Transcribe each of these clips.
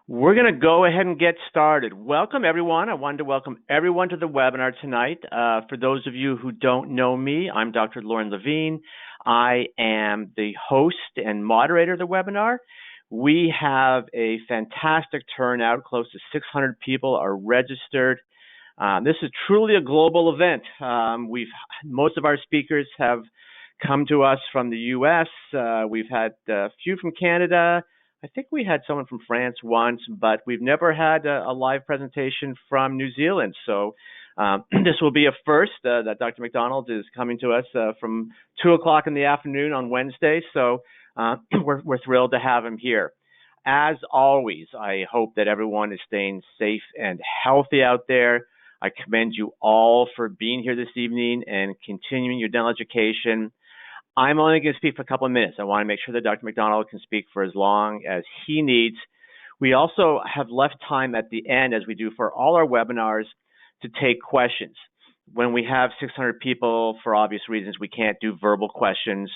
We're going to go ahead and get started. Welcome, everyone. I wanted to welcome everyone to the webinar tonight. For those of you who don't know me, I'm Dr. Lauren Levine. I am the host and moderator of the webinar. We have a fantastic turnout. Close to 600 people are registered. This is truly a global event. Most of our speakers have come to us from the U.S. We've had a few from Canada. I think we had someone from France once, but we've never had a live presentation from New Zealand. So this will be a first that Dr. McDonald is coming to us from 2 o'clock in the afternoon on Wednesday. So we're thrilled to have him here. As always, I hope that everyone is staying safe and healthy out there. I commend you all for being here this evening and continuing your dental education. I'm only going to speak for a couple of minutes. I want to make sure that Dr. McDonald can speak for as long as he needs. We also have left time at the end, as we do for all our webinars, to take questions. When we have 600 people, for obvious reasons, we can't do verbal questions.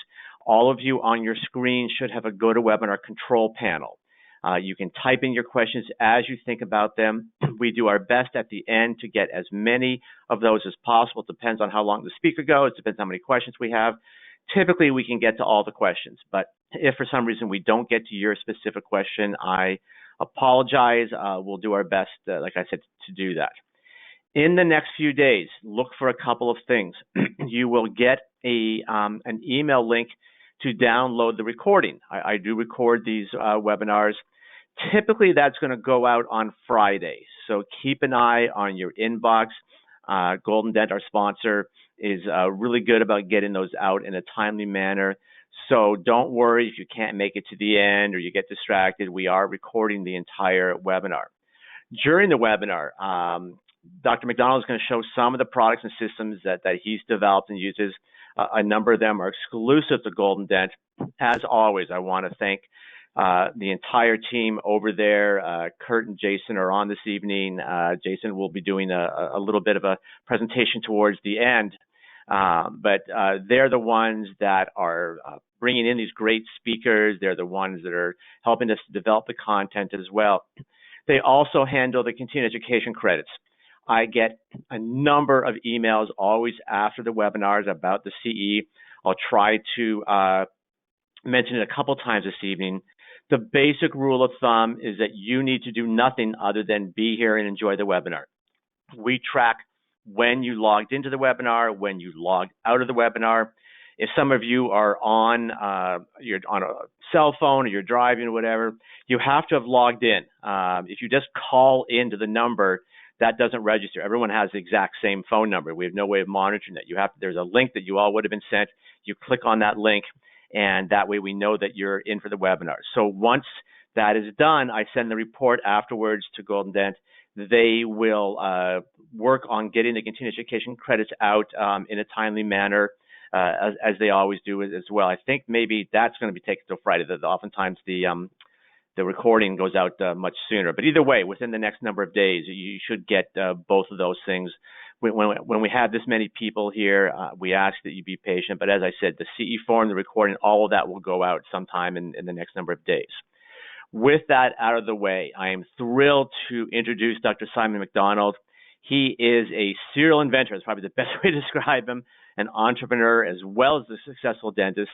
All of you on your screen should have a GoToWebinar control panel. You can type in your questions as you think about them. We do our best at the end to get as many of those as possible. It depends on how long the speaker goes. It depends on how many questions we have. Typically, we can get to all the questions, but if for some reason we don't get to your specific question, I apologize. We'll do our best, like I said, to do that. In the next few days, look for a couple of things. You will get an email link to download the recording. I do record these webinars. Typically, that's going to go out on Friday, so keep an eye on your inbox. GoldenDent, our sponsor, is really good about getting those out in a timely manner. So don't worry if you can't make it to the end or you get distracted. We are recording the entire webinar. During the webinar, Dr. McDonald is going to show some of the products and systems that he's developed and uses. A number of them are exclusive to GoldenDent. As always, I want to thank the entire team over there. Kurt and Jason are on this evening. Jason will be doing a little bit of a presentation towards the end, but they're the ones that are bringing in these great speakers. They're the ones that are helping us develop the content as well. They also handle the continuing education credits. I get a number of emails always after the webinars about the CE. I'll try to mention it a couple times this evening. The basic rule of thumb is that you need to do nothing other than be here and enjoy the webinar. We track when you logged into the webinar, when you logged out of the webinar. If some of you are you're on a cell phone or you're driving or whatever, you have to have logged in. If you just call into the number, that doesn't register. Everyone has the exact same phone number. We have no way of monitoring that. There's a link that you all would have been sent. You click on that link, and that way we know that you're in for the webinar. So once that is done, I send the report afterwards to GoldenDent. They will work on getting the continuing education credits out in a timely manner, as they always do as well. I think maybe that's going to be taken till Friday. Oftentimes the recording goes out much sooner. But either way, within the next number of days, you should get both of those things. When we have this many people here, we ask that you be patient. But as I said, the CE form, the recording, all of that will go out sometime in the next number of days. With that out of the way, I am thrilled to introduce Dr. Simon McDonald. He is a serial inventor. That's probably the best way to describe him, an entrepreneur as well as a successful dentist.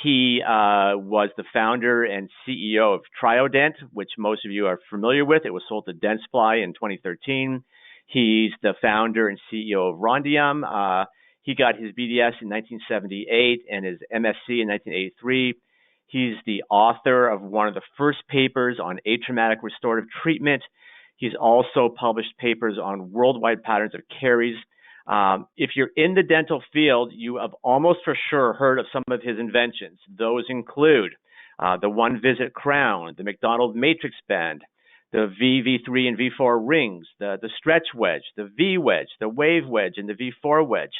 He was the founder and CEO of TrioDent, which most of you are familiar with. It was sold to Dentsply in 2013. He's the founder and CEO of rhondium. He got his BDS in 1978 and his MSc in 1983. He's the author of one of the first papers on atraumatic restorative treatment. He's also published papers on worldwide patterns of caries. If you're in the dental field, you have almost for sure heard of some of his inventions. Those include the one-visit crown, the McDonald matrix band, the V3 and V4 rings, the stretch wedge, the V wedge, the wave wedge, and the V4 wedge,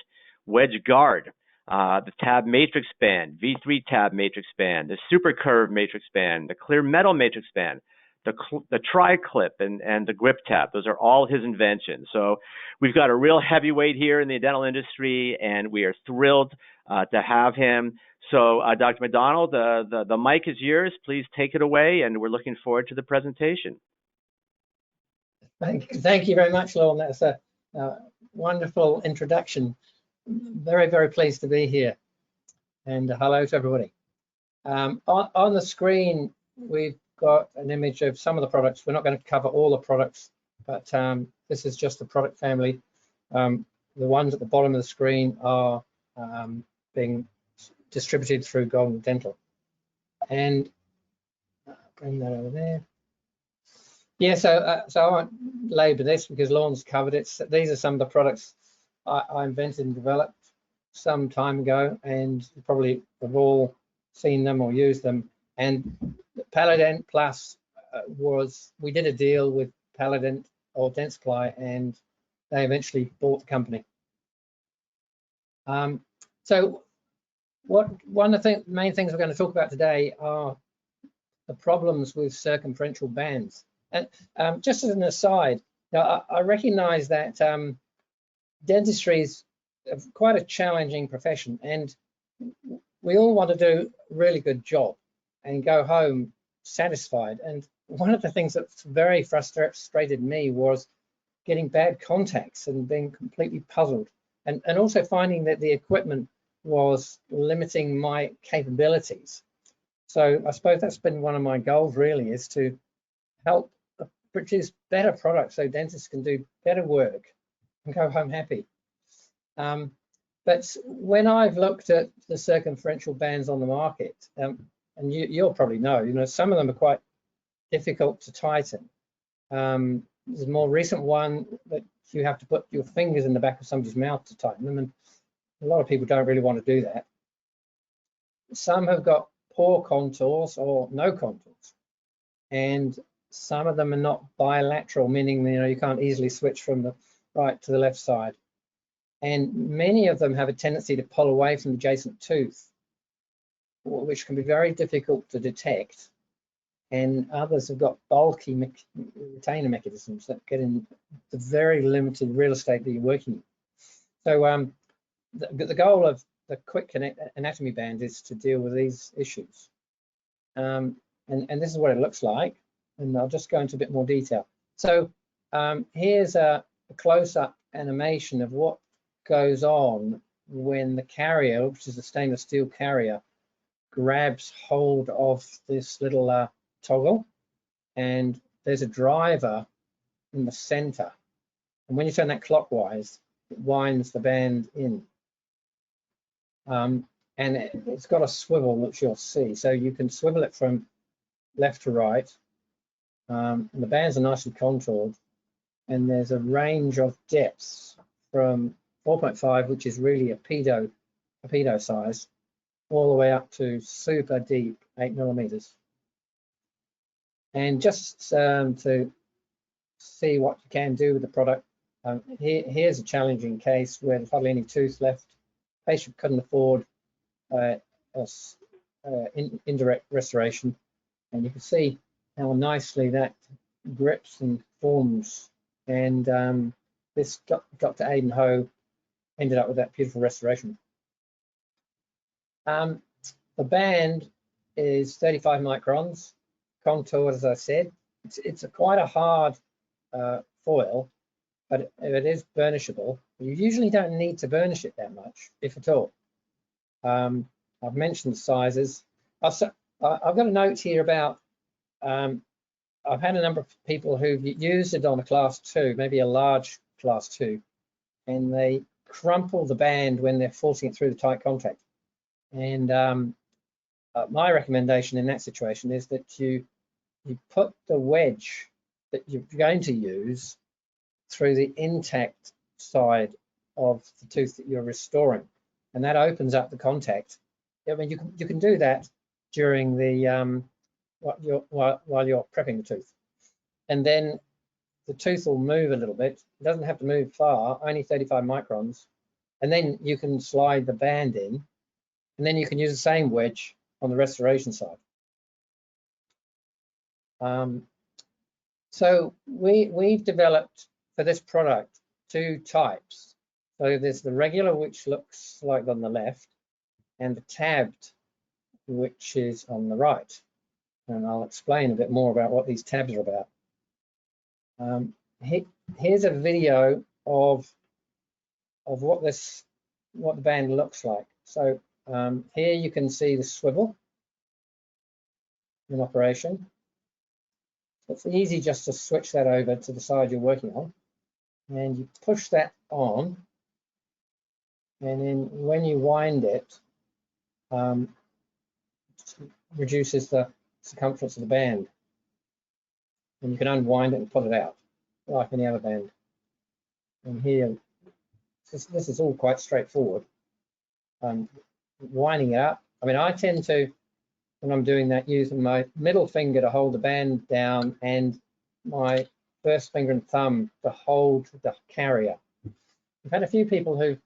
wedge guard, the tab matrix band, V3 tab matrix band, the super curve matrix band, the clear metal matrix band, the tri-clip and the grip tab. Those are all his inventions. So we've got a real heavyweight here in the dental industry, and we are thrilled to have him. So Dr. McDonald, the mic is yours. Please take it away, and we're looking forward to the presentation. Thank you very much, Lauren. That's a wonderful introduction. Very, very pleased to be here. And hello to everybody. On the screen, we've got an image of some of the products. We're not going to cover all the products, but this is just the product family. The ones at the bottom of the screen are being distributed through GoldenDent. And bring that over there. Yeah, so I won't labour this because Lauren's covered it. So these are some of the products I invented and developed some time ago, and you probably have all seen them or used them. And Paladent Plus we did a deal with Paladent or Dent Supply, and they eventually bought the company. So one of the main things we're going to talk about today are the problems with circumferential bands. And just as an aside, now I recognize that dentistry is quite a challenging profession, and we all want to do a really good job and go home satisfied. And one of the things that's very frustrated me was getting bad contacts and being completely puzzled, and also finding that the equipment was limiting my capabilities. So I suppose that's been one of my goals, really, is to help produce better products so dentists can do better work and go home happy. But when I've looked at the circumferential bands on the market, and you'll probably know, some of them are quite difficult to tighten. There's a more recent one that you have to put your fingers in the back of somebody's mouth to tighten them, and a lot of people don't really want to do that. Some have got poor contours or no contours, and some of them are not bilateral, meaning you can't easily switch from the right to the left side. And many of them have a tendency to pull away from the adjacent tooth, which can be very difficult to detect. And others have got bulky retainer mechanisms that get in the very limited real estate that you're working in. So the goal of the QuickConnect Anatomy Band is to deal with these issues. And this is what it looks like. And I'll just go into a bit more detail. So here's a close-up animation of what goes on when the carrier, which is a stainless steel carrier, grabs hold of this little toggle, and there's a driver in the center. And when you turn that clockwise, it winds the band in. And it's got a swivel, which you'll see. So you can swivel it from left to right. And the bands are nicely contoured, and there's a range of depths from 4.5, which is really a pedo size, all the way up to super deep 8 millimeters. And just to see what you can do with the product, here's a challenging case where there's hardly any tooth left. The patient couldn't afford indirect restoration, and you can see how nicely that grips and forms. And this Dr. Aidan Ho ended up with that beautiful restoration. The band is 35 microns, contoured, as I said. It's quite a hard foil, but it is burnishable. You usually don't need to burnish it that much, if at all. I've mentioned the sizes. I've got a note here about I've had a number of people who've used it on a class 2, maybe a large class 2, and they crumple the band when they're forcing it through the tight contact. And my recommendation in that situation is that you put the wedge that you're going to use through the intact side of the tooth that you're restoring, and that opens up the contact. I mean, you can do that during the while you're prepping the tooth, and then the tooth will move a little bit. It doesn't have to move far, only 35 microns, and then you can slide the band in, and then you can use the same wedge on the restoration side. So we've developed for this product 2 types. So there's the regular, which looks like on the left, and the tabbed, which is on the right. And I'll explain a bit more about what these tabs are about. here's a video of what the band looks like. So here you can see the swivel in operation. It's easy just to switch that over to the side you're working on, and you push that on, and then when you wind it, reduces the circumference of the band, and you can unwind it and pull it out like any other band. And here, this is all quite straightforward. Winding it up. I mean, I tend to, when I'm doing that, using my middle finger to hold the band down and my first finger and thumb to hold the carrier. I've had a few people who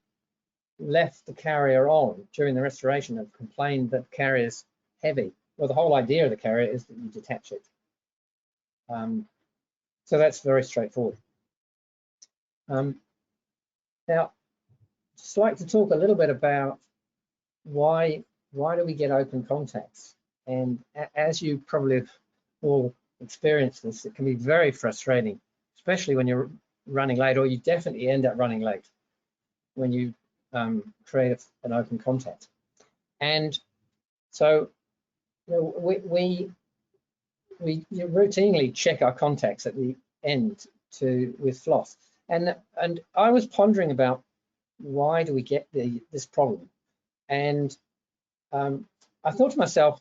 left the carrier on during the restoration have complained that the carrier is heavy. Well, the whole idea of the carrier is that you detach it. So that's very straightforward. Now, I'd just like to talk a little bit about why do we get open contacts? And as you probably have all experienced this, it can be very frustrating, especially when you're running late, or you definitely end up running late when you create an open contact. And so we routinely check our contacts at the end with floss. And I was pondering about why do we get this problem? And I thought to myself,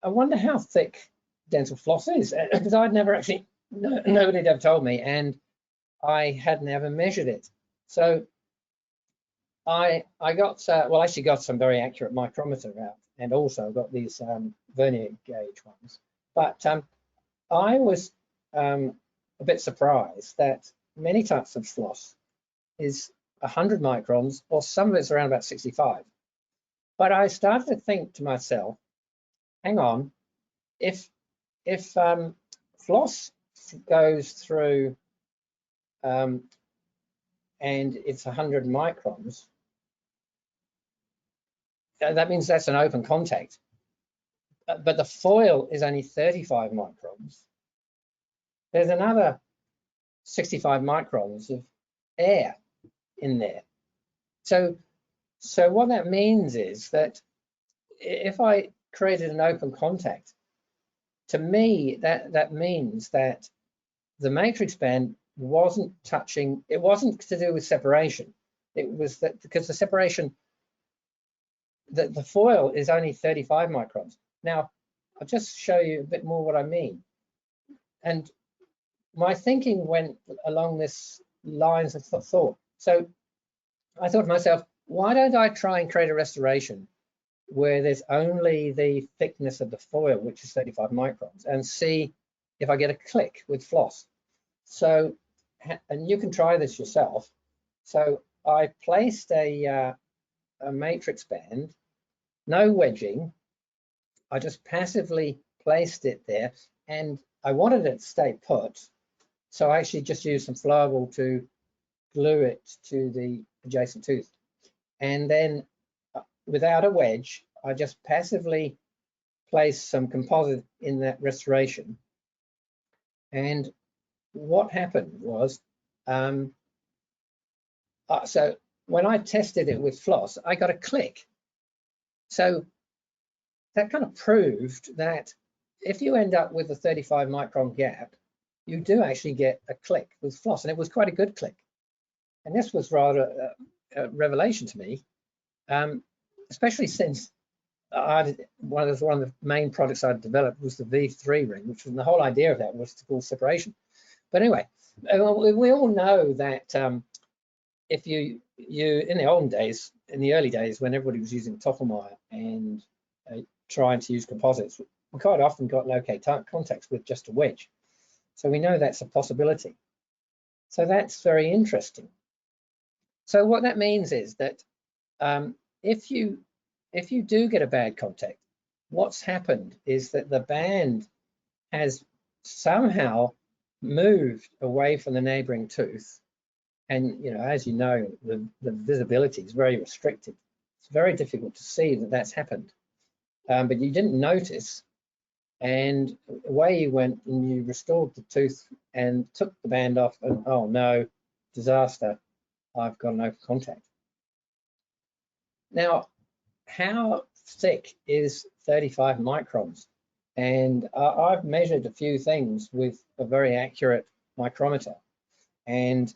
I wonder how thick dental floss is, because I'd never actually, nobody had ever told me, and I had never measured it. So I got, well, actually got some very accurate micrometer out, and also got these vernier gauge ones. But I was a bit surprised that many types of floss is 100 microns, or some of it's around about 65. But I started to think to myself, hang on, if floss goes through and it's 100 microns, that means that's an open contact. But the foil is only 35 microns. There's another 65 microns of air in there. So what that means is that if I created an open contact, to me, that means that the matrix band wasn't touching, it wasn't to do with separation. It was that because the separation, the foil is only 35 microns. Now, I'll just show you a bit more what I mean. And my thinking went along this lines of thought. So I thought to myself, why don't I try and create a restoration where there's only the thickness of the foil, which is 35 microns, and see if I get a click with floss. So, and you can try this yourself. So I placed a matrix band, no wedging. I just passively placed it there, and I wanted it to stay put. So I actually just used some flowable to glue it to the adjacent tooth. And then without a wedge, I just passively placed some composite in that restoration. And what happened was, so when I tested it with floss, I got a click. So that kind of proved that if you end up with a 35 micron gap, you do actually get a click with floss, and it was quite a good click. And this was rather a revelation to me, especially since one of the main products I'd developed was the V3 ring, which was the whole idea of that was to cause separation. But anyway, we all know that if you in the olden days, in the early days when everybody was using Tofflemire and trying to use composites, we quite often got locate contacts with just a wedge. So we know that's a possibility. So that's very interesting. So what that means is that if you do get a bad contact, what's happened is that the band has somehow moved away from the neighboring tooth. And as you know, the visibility is very restricted. It's very difficult to see that that's happened. But you didn't notice and away you went and you restored the tooth and took the band off, and oh no, disaster, I've got an open contact. Now, how thick is 35 microns? And I've measured a few things with a very accurate micrometer. And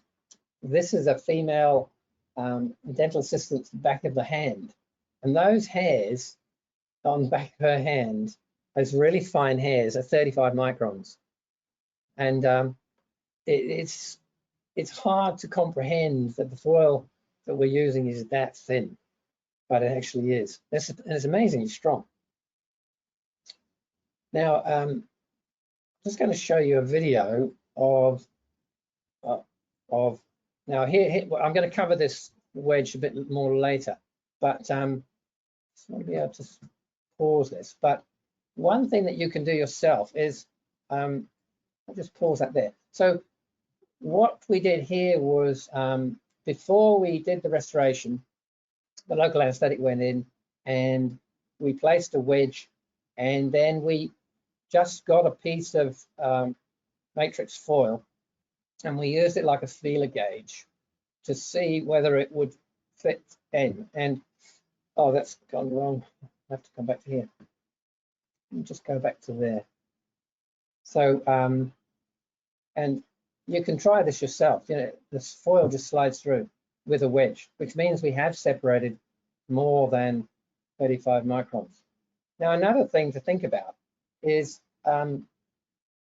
this is a female dental assistant's back of the hand. And those hairs on the back of her hand, those really fine hairs, are 35 microns. And it's hard to comprehend that the foil that we're using is that thin, but it actually is. It's amazingly strong. Now, I'm just going to show you a video of now here I'm going to cover this wedge a bit more later, but I just want to be able to pause this. But one thing that you can do yourself is I'll just pause that there. So what we did here was before we did the restoration, the local anesthetic went in and we placed a wedge, and then we just got a piece of matrix foil and we used it like a feeler gauge to see whether it would fit in. And oh, that's gone wrong. I have to come back to here. Let me just go back to there. So and you can try this yourself. You know, this foil just slides through with a wedge, which means we have separated more than 35 microns. Now, another thing to think about is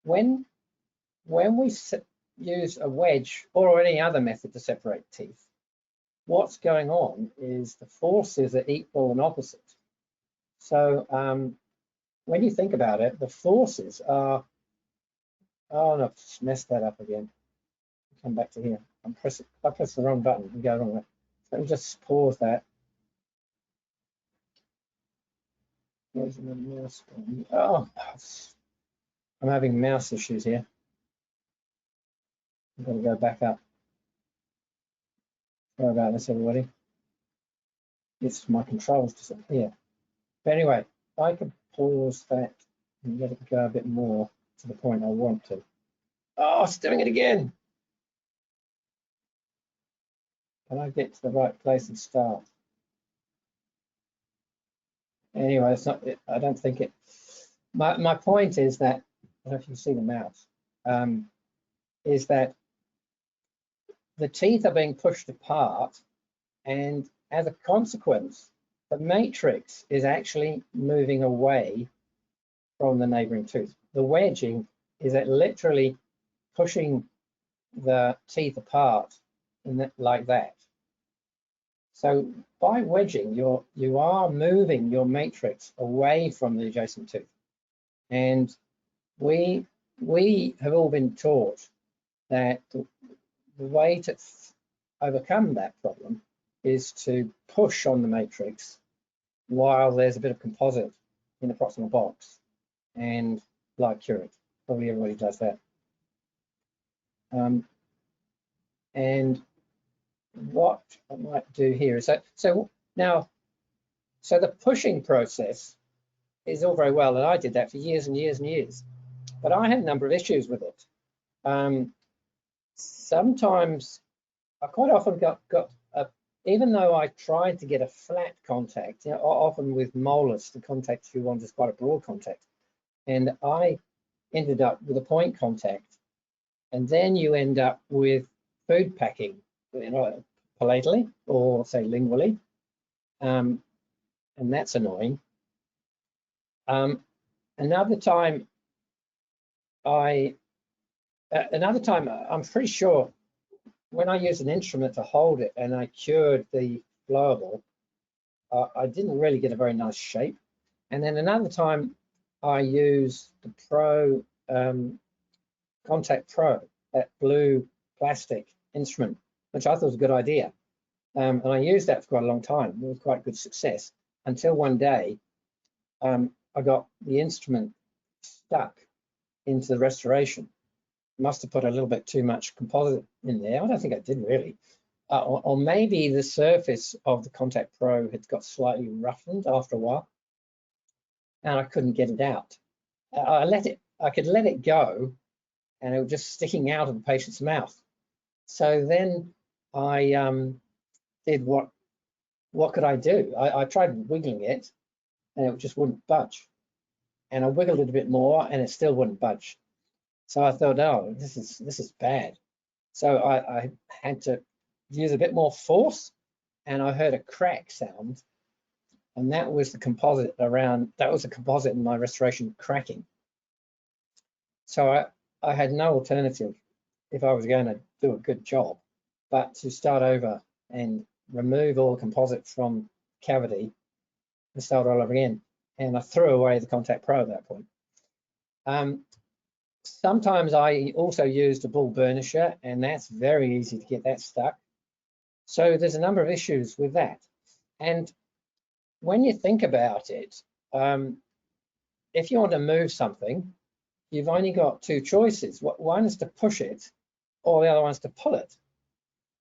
when we use a wedge or any other method to separate teeth, what's going on is the forces are equal and opposite. So when you think about it, the forces are, oh no, I've just messed that up again. Come back to here. I pressed the wrong button and go wrong way. Let me just pause that. Where's the mouse? Oh, I'm having mouse issues here. I'm going to go back up. Sorry about this, everybody. It's my controls disappear. But anyway, I could pause that and let it go a bit more to the point I want to. Oh, it's doing it again. Can I get to the right place and start? Anyway, it's not. I don't think it. My point is that, I don't know if you can see the mouse, is that the teeth are being pushed apart, and as a consequence, the matrix is actually moving away from the neighboring tooth. The wedging is literally pushing the teeth apart like that. So by wedging, you are moving your matrix away from the adjacent tooth. And we have all been taught that the way to overcome that problem is to push on the matrix while there's a bit of composite in the proximal box and light cure it. Probably everybody does that. And what I might do here is that, so the pushing process is all very well, and I did that for years and years and years, but I had a number of issues with it. Sometimes I quite often got even though I tried to get a flat contact, you know, often with molars, the contact you want is quite a broad contact, and I ended up with a point contact, and then you end up with food packing, you know, palatally or say lingually, and that's annoying. Another time, I'm pretty sure when I used an instrument to hold it and I cured the flowable, I didn't really get a very nice shape. And then another time I used the Pro Contact Pro, that blue plastic instrument, which I thought was a good idea. And I used that for quite a long time with quite good success, until one day I got the instrument stuck into the restoration. Must have put a little bit too much composite in there. I don't think I did really. Or maybe the surface of the Contact Pro had got slightly roughened after a while and I couldn't get it out. I could let it go, and it was just sticking out of the patient's mouth. So then I did what could I do? I tried wiggling it, and it just wouldn't budge. And I wiggled it a bit more, and it still wouldn't budge. So I thought, oh, this is bad. So I had to use a bit more force, and I heard a crack sound, and that was the composite in my restoration cracking. So I had no alternative if I was going to do a good job, but to start over and remove all the composite from cavity and start all over again. And I threw away the Contact Pro at that point. Sometimes I also used a bull burnisher, and that's very easy to get that stuck. So there's a number of issues with that. And when you think about it, if you want to move something, you've only got two choices. One is to push it, or the other one's to pull it.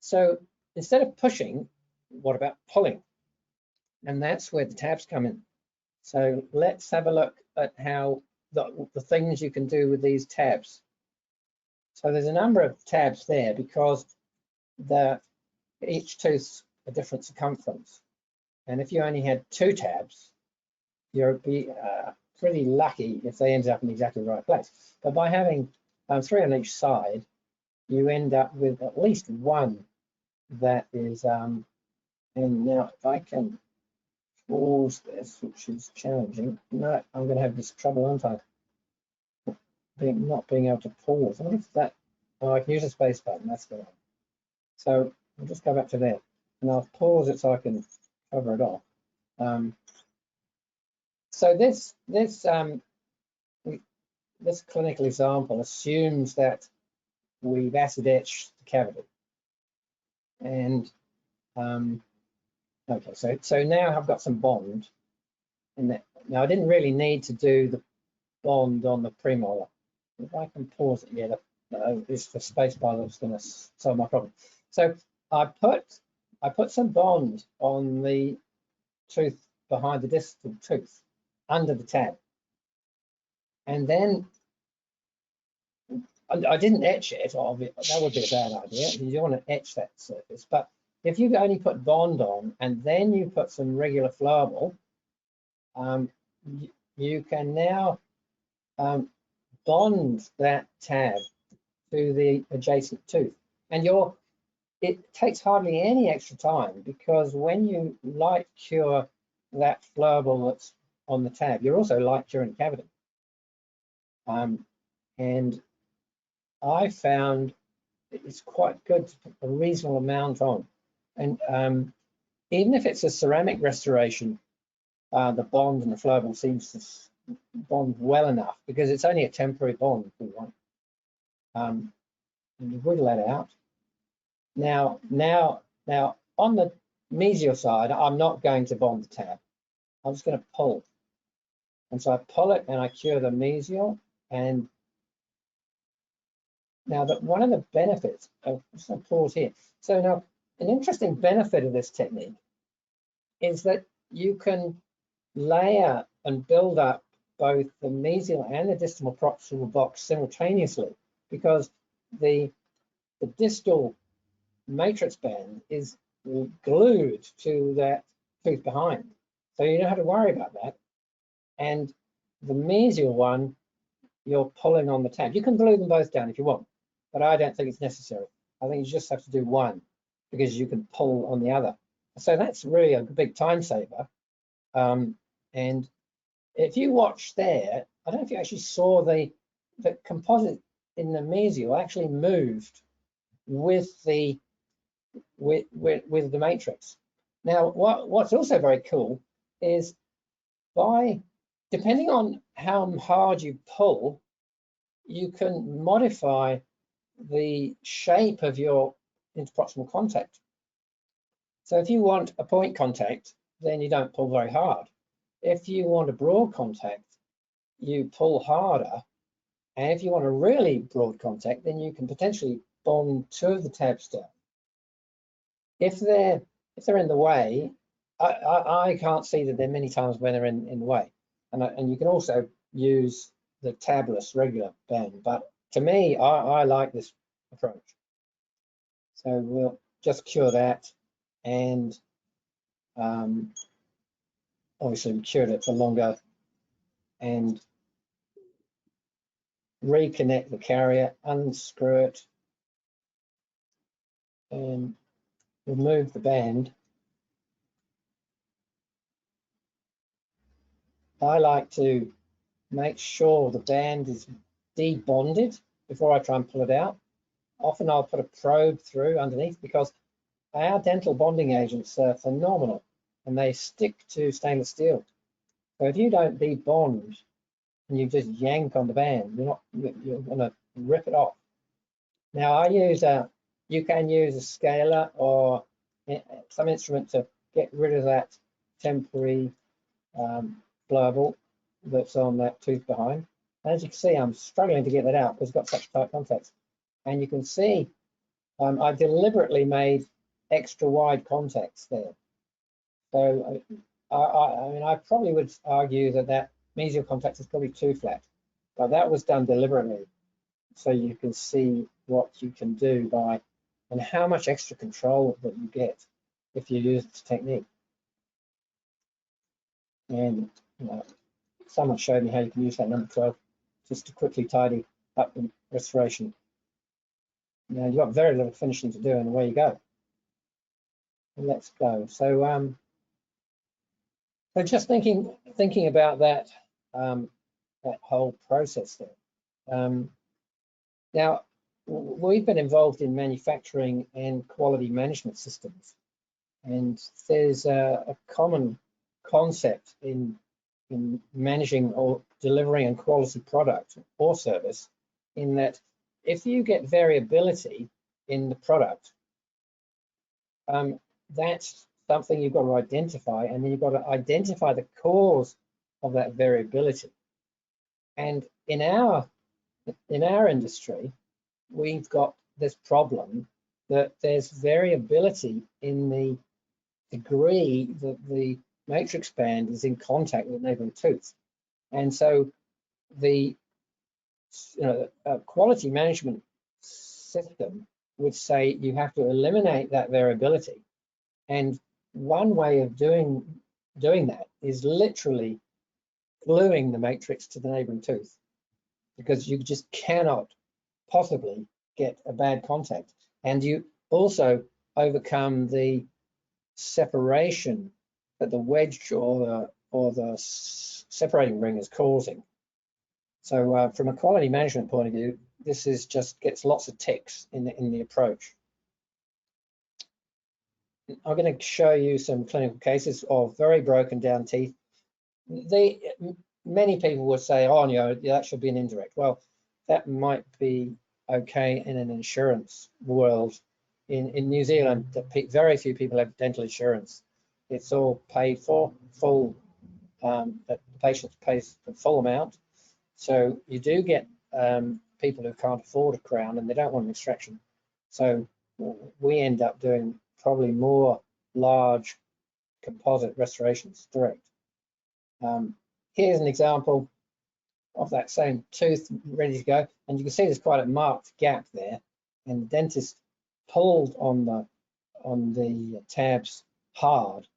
So instead of pushing, what about pulling? And that's where the tabs come in. So let's have a look at how the things you can do with these tabs. So there's a number of tabs there because each tooth's a different circumference. And if you only had two tabs, you'd be pretty lucky if they ended up in exactly the right place. But by having three on each side, you end up with at least one that is, and now if I can pause this, which is challenging. No, I'm going to have this trouble, aren't I? Not being able to pause. What is that? Oh, I can use the space button, that's the one. So I'll just go back to there, and I'll pause it so I can cover it off. So this clinical example assumes that we've acid etched the cavity. And okay, so now I've got some bond in that. Now I didn't really need to do the bond on the premolar. If I can pause it, yeah, it's the space bar that's going to solve my problem. So I put some bond on the tooth behind the distal tooth under the tab, and then I didn't etch it. That would be a bad idea. You don't want to etch that surface. But if you only put bond on and then you put some regular flowable, you can now bond that tab to the adjacent tooth. And it takes hardly any extra time, because when you light cure that flowable that's on the tab, you're also light curing the cavity. And I found it's quite good to put a reasonable amount on. And even if it's a ceramic restoration, the bond and the flowable seems to bond well enough, because it's only a temporary bond we want. And you wiggle that out. Now on the mesial side, I'm not going to bond the tab. I'm just going to pull. And so I pull it and I cure the mesial. And now one of the benefits of, I'm just going to pause here. So now an interesting benefit of this technique is that you can layer and build up both the mesial and the distal proximal box simultaneously, because the distal matrix band is glued to that tooth behind. So you don't have to worry about that. And the mesial one, you're pulling on the tab. You can glue them both down if you want, but I don't think it's necessary. I think you just have to do one, because you can pull on the other. So that's really a big time saver. And if you watch there, I don't know if you actually saw the composite in the mesial actually moved with the matrix. Now, what's also very cool is depending on how hard you pull, you can modify the shape of your interproximal contact. So if you want a point contact, then you don't pull very hard. If you want a broad contact, you pull harder. And if you want a really broad contact, then you can potentially bond two of the tabs down. If they're in the way, I can't see that there are many times when they're in the way. And you can also use tabless regular band. But to me, I like this approach. So we'll just cure that, and obviously we cured it for longer, and reconnect the carrier, unscrew it, and remove the band. I like to make sure the band is debonded before I try and pull it out. Often I'll put a probe through underneath because our dental bonding agents are phenomenal and they stick to stainless steel. So if you don't debond and you just yank on the band, you're going to rip it off. Now I use you can use a scaler or some instrument to get rid of that temporary flowable that's on that tooth behind. As you can see, I'm struggling to get that out because it's got such tight contacts. And you can see I deliberately made extra wide contacts there. So I mean, I probably would argue that mesial contact is probably too flat, but that was done deliberately so you can see what you can do by and how much extra control that you get if you use this technique. And someone showed me how you can use that number 12 just to quickly tidy up the restoration. Now you've got very little finishing to do, and away you go. Let's go. So, so just thinking about that that whole process there. Now we've been involved in manufacturing and quality management systems, and there's a common concept in managing or delivering a quality product or service, in that if you get variability in the product, that's something you've got to identify, and then you've got to identify the cause of that variability. And in our industry, we've got this problem that there's variability in the degree that the matrix band is in contact with the neighboring tooth. And so the quality management system would say you have to eliminate that variability. And one way of doing that is literally gluing the matrix to the neighboring tooth, because you just cannot possibly get a bad contact. And you also overcome the separation that the wedge or the separating ring is causing. So from a quality management point of view, this is just gets lots of ticks in the approach. I'm going to show you some clinical cases of very broken down teeth. Many people would say, oh, that should be an indirect. Well, that might be okay in an insurance world. In New Zealand, very few people have dental insurance. It's all paid for, full, the patient pays the full amount. So you do get people who can't afford a crown and they don't want an extraction. So we end up doing probably more large composite restorations direct. Here's an example of that same tooth ready to go, and you can see there's quite a marked gap there, and the dentist pulled on the tabs hard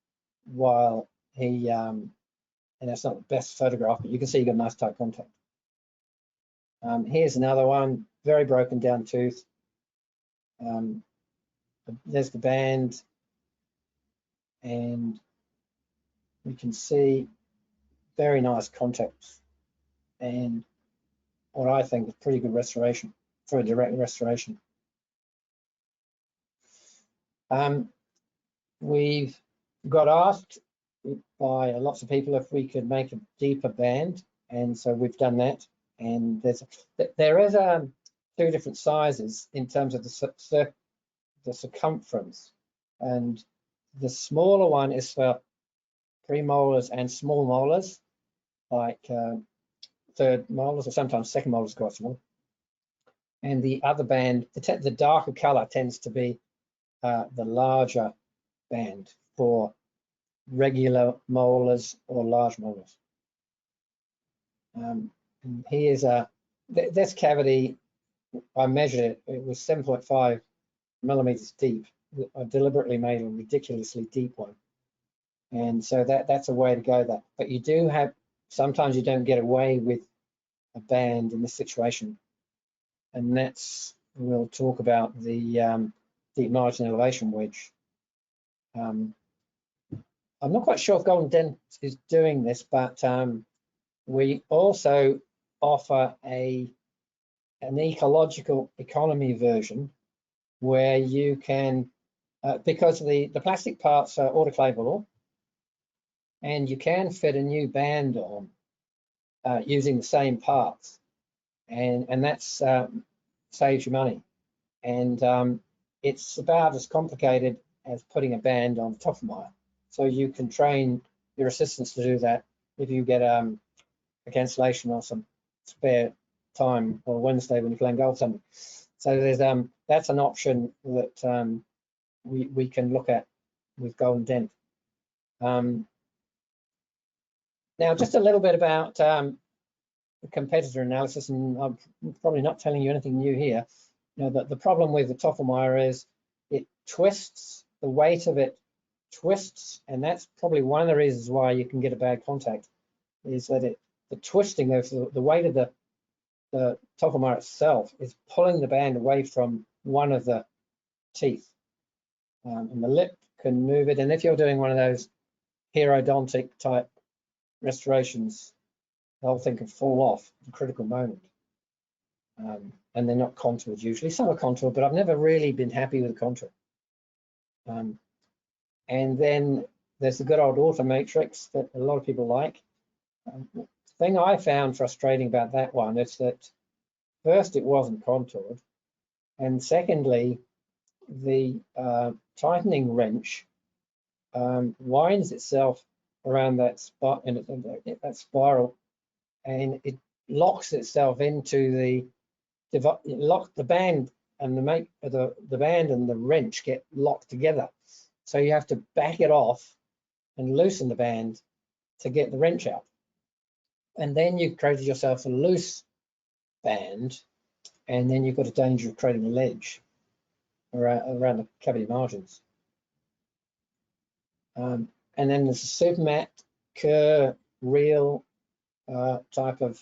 while he and that's not the best photograph, but you can see you got a nice tight contact. Here's another one, very broken down tooth. There's the band, and we can see very nice contacts, and what I think is pretty good restoration for a direct restoration. We've got asked by lots of people if we could make a deeper band, and so we've done that. And there is two different sizes in terms of the circumference, and the smaller one is for premolars and small molars, like third molars or sometimes second molars, quite small. And the other band, the darker color tends to be the larger band for regular molars or large molars. And here's this cavity, I measured it, it was 7.5 millimeters deep. I deliberately made a ridiculously deep one. And so that's a way to go there. But you do have, sometimes you don't get away with a band in this situation. And that's, we'll talk about the deep margin elevation wedge. I'm not quite sure if GoldenDent is doing this, but we also offer an ecological economy version where you can, because the plastic parts are autoclavable, and you can fit a new band on using the same parts, and that's saves you money. And it's about as complicated as putting a band on the top of mine. So you can train your assistants to do that if you get a cancellation or some spare time or Wednesday when you're playing golf or something. So there's that's an option that we can look at with GoldenDent. Now, just a little bit about the competitor analysis, and I'm probably not telling you anything new here. You know, the problem with the Toffelmeier is it twists, the weight of it twists, and that's probably one of the reasons why you can get a bad contact, is that the twisting of the weight of the Toffelmeier itself is pulling the band away from one of the teeth. And the lip can move it, and if you're doing one of those periodontic type restorations, the whole thing can fall off at the critical moment. And they're not contoured usually. Some are contoured, but I've never really been happy with the contour. And then there's the good old auto matrix that a lot of people like. The thing I found frustrating about that one is that first, it wasn't contoured, and secondly, the tightening wrench winds itself around that spot in that spiral, and it locks itself into the band, and the band and the wrench get locked together. So you have to back it off and loosen the band to get the wrench out. And then you've created yourself a loose band, and then you've got a danger of creating a ledge around the cavity margins. And then there's a super matte Kerr real type of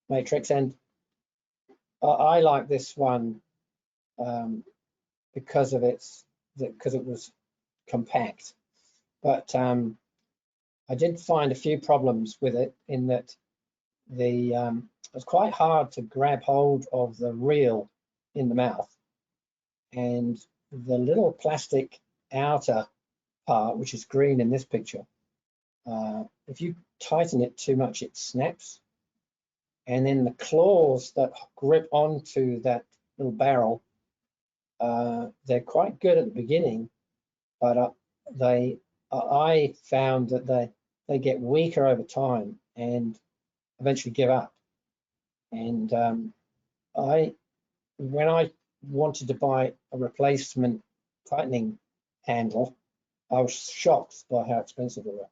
matrix, and I like this one because it was compact. But I did find a few problems with it in that it was quite hard to grab hold of the reel in the mouth, and the little plastic outer part, which is green in this picture, if you tighten it too much, it snaps. And then the claws that grip onto that little barrel, they're quite good at the beginning, but I found that they get weaker over time and eventually give up. And when I wanted to buy a replacement tightening handle, I was shocked by how expensive they were.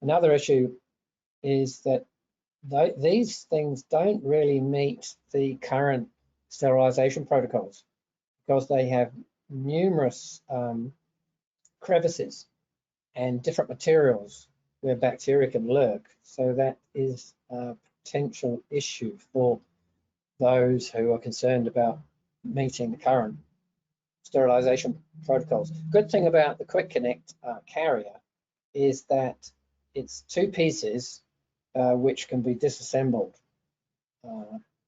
Another issue is that these things don't really meet the current sterilization protocols because they have numerous crevices and different materials where bacteria can lurk. So that is a potential issue for those who are concerned about meeting the current sterilization protocols. Good thing about the QuickConnect carrier is that it's two pieces which can be disassembled,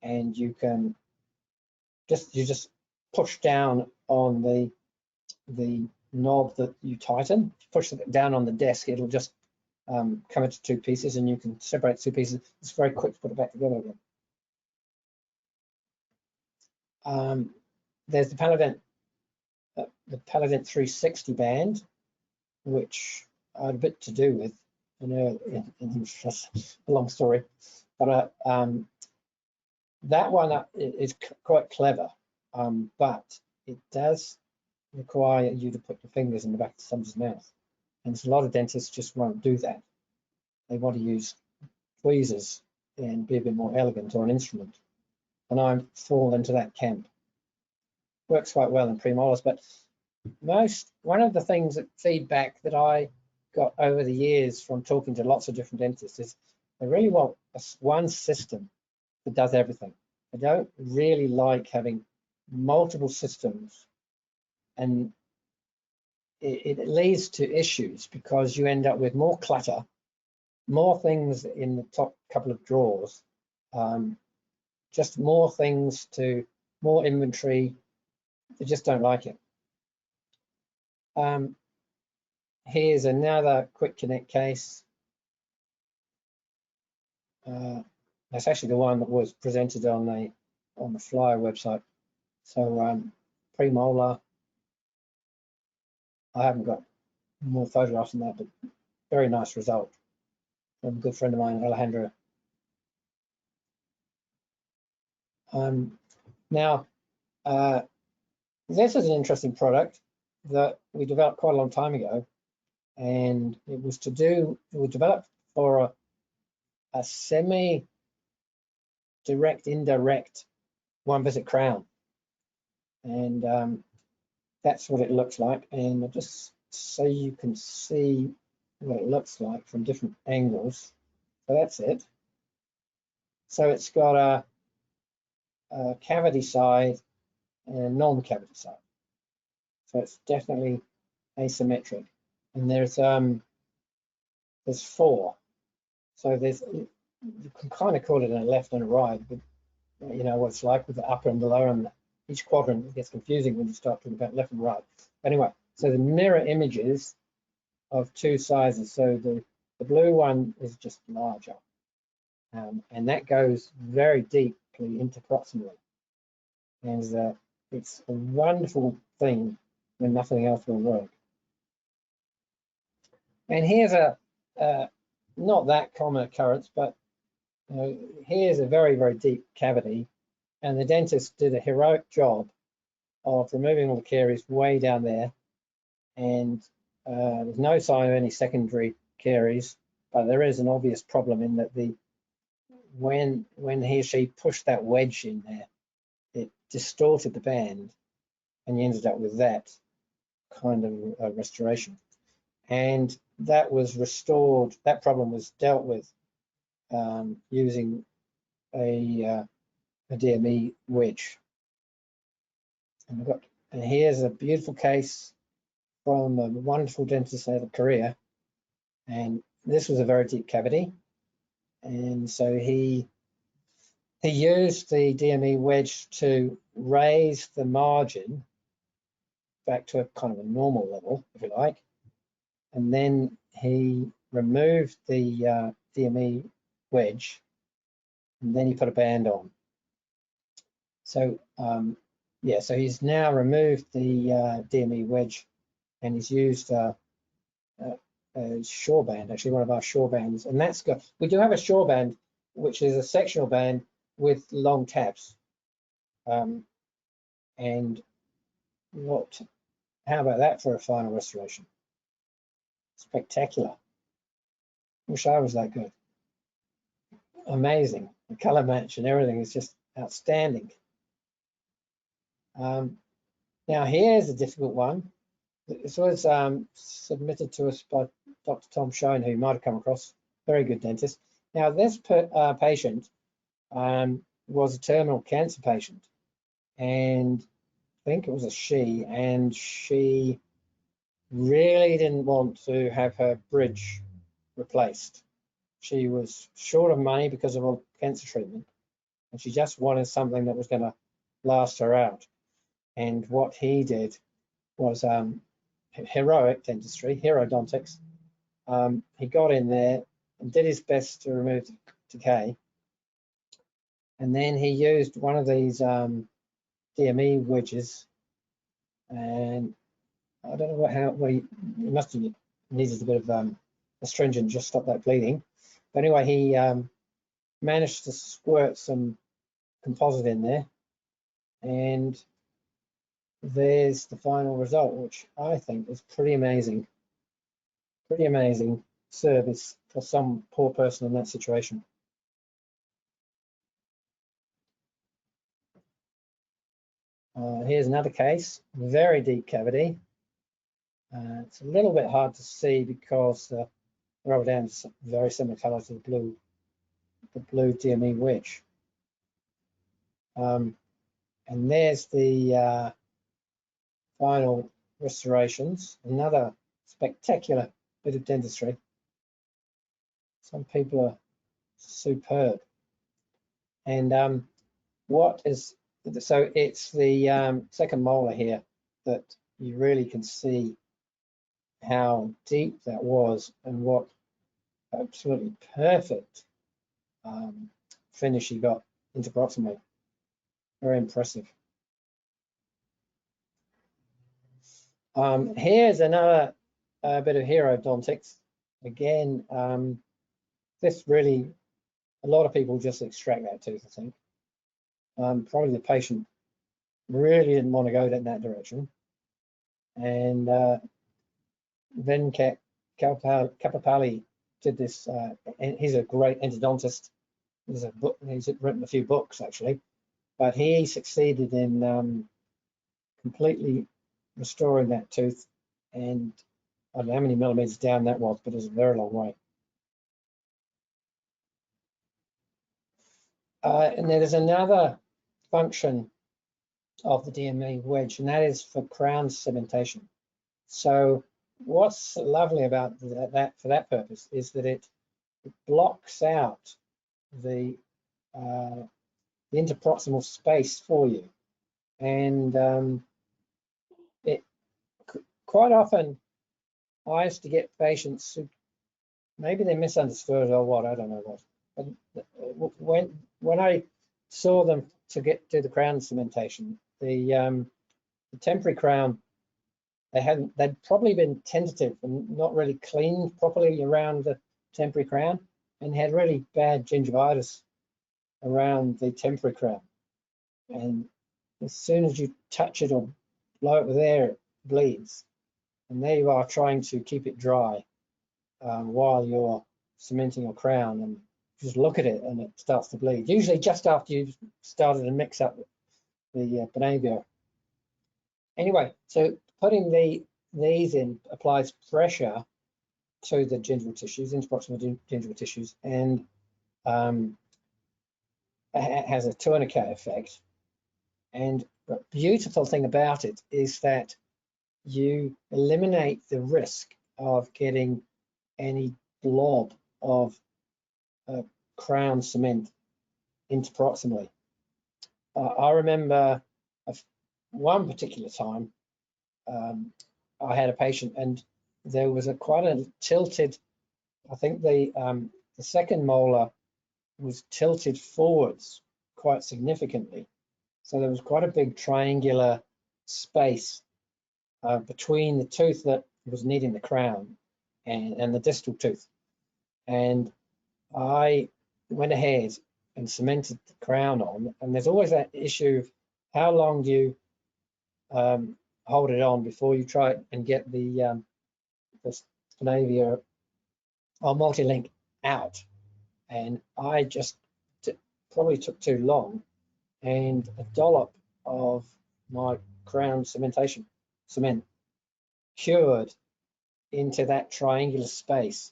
and you can just push down on the knob that you tighten. Push it down on the desk, it'll just come into two pieces, and you can separate two pieces. It's very quick to put it back together again. There's the Paladent 360 band, which I had a bit to do with. I know it's a long story, but that one is quite clever, but it does require you to put your fingers in the back of somebody's mouth, and a lot of dentists just won't do that. They want to use tweezers and be a bit more elegant, or an instrument. And I fall into that camp. Works quite well in premolars, but one of the things that feedback that I got over the years from talking to lots of different dentists is they really want one system that does everything. They don't really like having multiple systems, and it leads to issues because you end up with more clutter, more things in the top couple of drawers, just more things more inventory. They just don't like it. Here's another QuickConnect case. That's actually the one that was presented on the Flyer website. So premolar. I haven't got more photographs than that, but very nice result from a good friend of mine, Alejandro. Now, this is an interesting product that we developed quite a long time ago, and it was developed for a semi-direct, indirect one-visit crown, and that's what it looks like. And I'll just so you can see what it looks like from different angles. So that's it. So it's got a cavity side and a non-cavity side. So it's definitely asymmetric. And there's 4. So you can kind of call it a left and a right, but you know what it's like with the upper and the lower, and each quadrant. It gets confusing when you start talking about left and right. Anyway, so the mirror images of 2 sizes. So the blue one is just larger, and that goes very deeply interproximally. And it's a wonderful thing when nothing else will work. And here's a not that common occurrence, but here's a very, very deep cavity, and the dentist did a heroic job of removing all the caries way down there, and there's no sign of any secondary caries, but there is an obvious problem in that when he or she pushed that wedge in there, it distorted the band, and you ended up with that kind of restoration. And that was restored. That problem was dealt with using a DME wedge. And here's a beautiful case from a wonderful dentist out of Korea. And this was a very deep cavity. And so he used the DME wedge to raise the margin back to a kind of a normal level, if you like. And then he removed the DME wedge, and then he put a band on. So yeah, so he's now removed the DME wedge, and he's used a shore band, actually one of our shore bands. And that's got, we do have a shore band, which is a sectional band with long tabs. And how about that for a final restoration? Spectacular. Wish I was that good. Amazing. The color match and everything is just outstanding. Now here's a difficult one. This was submitted to us by Dr. Tom Schoen, who you might have come across. Very good dentist. Now this patient was a terminal cancer patient, and I think it was a she, and she really didn't want to have her bridge replaced. She was short of money because of all cancer treatment, and she just wanted something that was going to last her out. And what he did was heroic dentistry, herodontics. He got in there and did his best to remove the decay, and then he used one of these DME wedges, and I don't know he must have needed a bit of astringent just stop that bleeding. But anyway, he managed to squirt some composite in there, and there's the final result, which I think is pretty amazing. Pretty amazing service for some poor person in that situation. Here's another case, very deep cavity. It's a little bit hard to see because the rubber dam is very similar color to the blue DME wedge. And there's the final restorations, another spectacular bit of dentistry. Some people are superb. And so it's the second molar here that you really can see how deep that was and what absolutely perfect finish he got interproximally. Very impressive. Here's another bit of hero-odontics. Again, this really, a lot of people just extract that tooth, I think. Probably the patient really didn't want to go in that direction. And then Capapali did this, and he's a great endodontist. He's written a few books actually, but he succeeded in completely restoring that tooth, and I don't know how many millimeters down that was, but it was a very long way. And there's another function of the DME wedge, and that is for crown cementation. So what's lovely about that for that purpose is that it blocks out the interproximal space for you. And quite often I used to get patients who maybe they misunderstood or what, I don't know what. But when I saw them to do the crown cementation, the temporary crown, they'd probably been tentative and not really cleaned properly around the temporary crown, and had really bad gingivitis around the temporary crown. And as soon as you touch it or blow it with air, it bleeds. And there you are trying to keep it dry while you're cementing your crown, and just look at it and it starts to bleed. Usually just after you've started to mix up the behavior. Anyway, so putting these in applies pressure to the gingival tissues, interproximal gingival tissues, and it has a tourniquet effect. And the beautiful thing about it is that you eliminate the risk of getting any blob of crown cement interproximally. I remember one particular time I had a patient, and there was quite a tilted, I think the second molar was tilted forwards quite significantly. So there was quite a big triangular space between the tooth that was needing the crown and the distal tooth. And I went ahead and cemented the crown on, and there's always that issue of how long do you hold it on before you try and get the spanavia or multi-link out. And I just probably took too long, and a dollop of my crown cementation cement cured into that triangular space,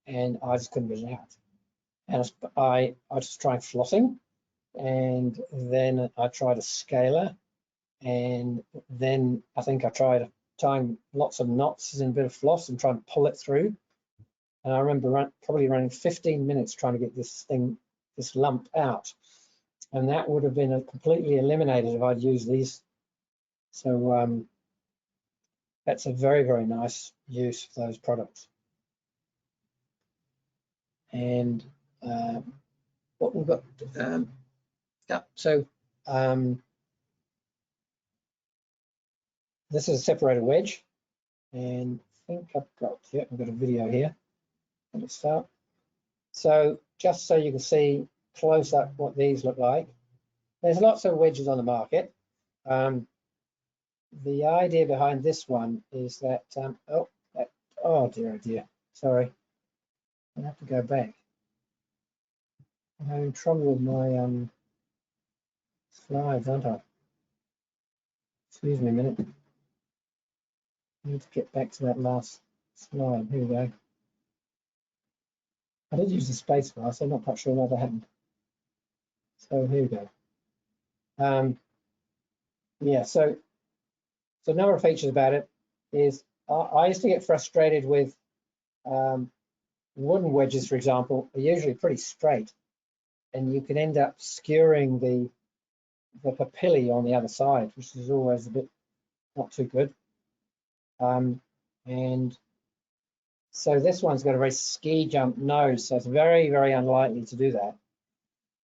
and I just couldn't get it out. And I just tried flossing, and then I tried a scaler, and then I think I tried tying lots of knots in a bit of floss and trying to pull it through. And I remember probably running 15 minutes trying to get this lump out. And that would have been completely eliminated if I'd used these. So that's a very, very nice use of those products. And what we've got, this is a separator wedge, and I think I've got a video here. Let's start. So just so you can see close up what these look like. There's lots of wedges on the market. The idea behind this one is that, oh dear, sorry. I have to go back. I'm having trouble with my slides, aren't I? Excuse me a minute. I need to get back to that last slide. Here we go. I did use the space bar, so I'm not quite sure why that happened. So here we go. Yeah, so a number of features about it is I used to get frustrated with wooden wedges, for example, are usually pretty straight, and you can end up skewering the papillae on the other side, which is always a bit not too good. And so this one's got a very ski jump nose, so it's very, very unlikely to do that.